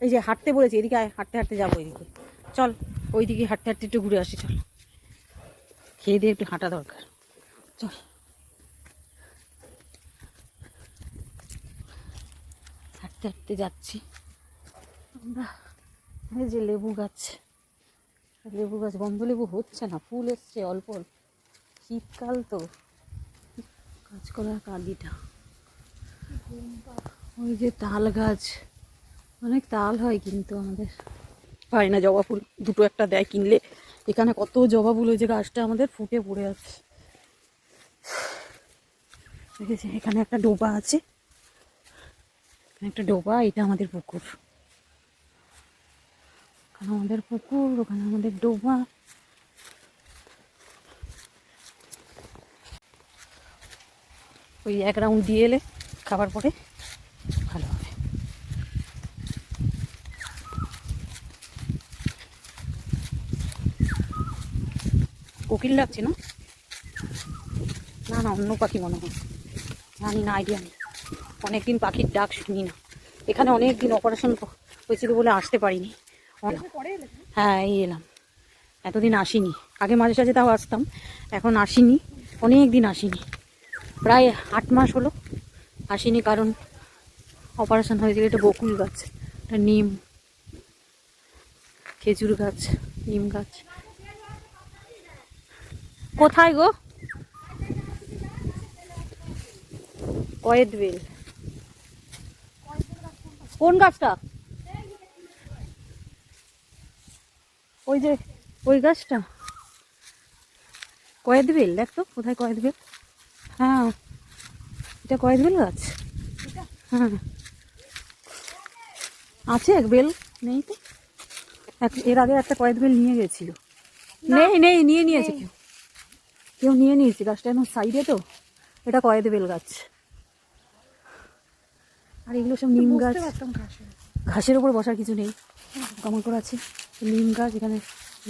এই যে হাঁটতে বলেছি, এদিকে হাঁটতে হাঁটতে যাবো, এদিকে চল, ওইদিকে হাঁটতে হাঁটতে একটু ঘুরে আসি, চল, খেয়ে দিয়ে একটু হাঁটা দরকার, চল। হাঁটতে হাঁটতে যাচ্ছি আমরা। এই যে লেবু গাছ, বন্ধ লেবু হচ্ছে না, ফুল এসছে অল্প, শীতকাল তো, কাজ করার কাঁদিটা। ওই যে তাল গাছ, অনেক তাল হয় কিন্তু আমাদের হয় না। জবা ফুল দুটো একটা দেয় কিনলে, এখানে কত জবা ফুল, ওই যে গাছটা আমাদের ফুটে পড়ে আছে। দেখেছি এখানে একটা ডোবা আছে, একটা ডোবা, এটা আমাদের পুকুর, ওখানে আমাদের পুকুর, ওখানে আমাদের ডোবা। ওই এক রাউন্ড দিয়ে এলে খাবার পরে ভালো হবে। কোকিল লাগছে না? না না, অন্য পাখি মনে হয়, জানি না, আইডিয়া নেই, অনেকদিন পাখির ডাক শুনি না। এখানে অনেকদিন অপারেশন হয়েছিল বলে আসতে পারিনি। হ্যাঁ, এই এলাম, এতদিন আসিনি, আগে মাঝে সাঝে তাও আসতাম, এখন আসিনি, অনেক দিন আসিনি, প্রায় 8 মাস হলো আসিনি, কারণ অপারেশন হয়েছিল। এটা বকুল গাছ, এটা নিম, খেজুর গাছ, নিম গাছ। কোথায় গো? কয়েদ বেল, কোন গাছটা? ওই যে ওই গাছটা কয়েদ বেল, দেখ তো কোথায় কয়েদ বেল। হ্যাঁ, এটা কয়েদ বেল গাছ। হ্যাঁ, আছে এক বেল, নেই তো, এর আগে একটা কয়েদ বেল নিয়ে গেছিল। নেই নেই, নিয়ে নিয়েছে কেউ, কেউ নিয়ে নিয়েছে গাছটা, এখন সাইডে তো, এটা কয়েদ বেল গাছ। আর এগুলো সব নিম গাছ, ঘাসের উপর বসার কিছু নেই, কামাকড় আছে। নিম গাছ, এখানে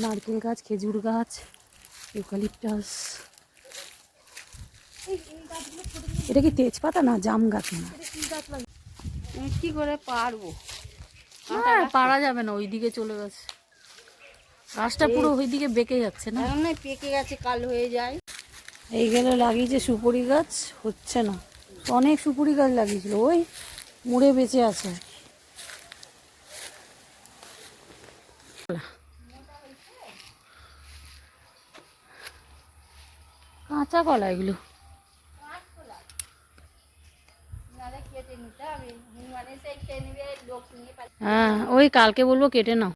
নারকেল গাছ, খেজুর গাছ, ইউক্যালিপটাস। এটা কি তেজপাতা না জাম গাছ? না, কি করে পারবো, পারা যাবে না, ওইদিকে চলে গেছে গাছটা, পুরো ওইদিকে বেঁকে যাচ্ছে না, পেকে গেছে, কাল হয়ে যায়। এই গেলে লাগিয়েছে সুপুরি গাছ, হচ্ছে না, অনেক সুপুরি গাছ লাগিয়েছিল, ওই মুড়ে বেঁচে আছে। কাঁচা কলা এগুলো, হ্যাঁ, ওই কালকে বলবো কেটে নাও।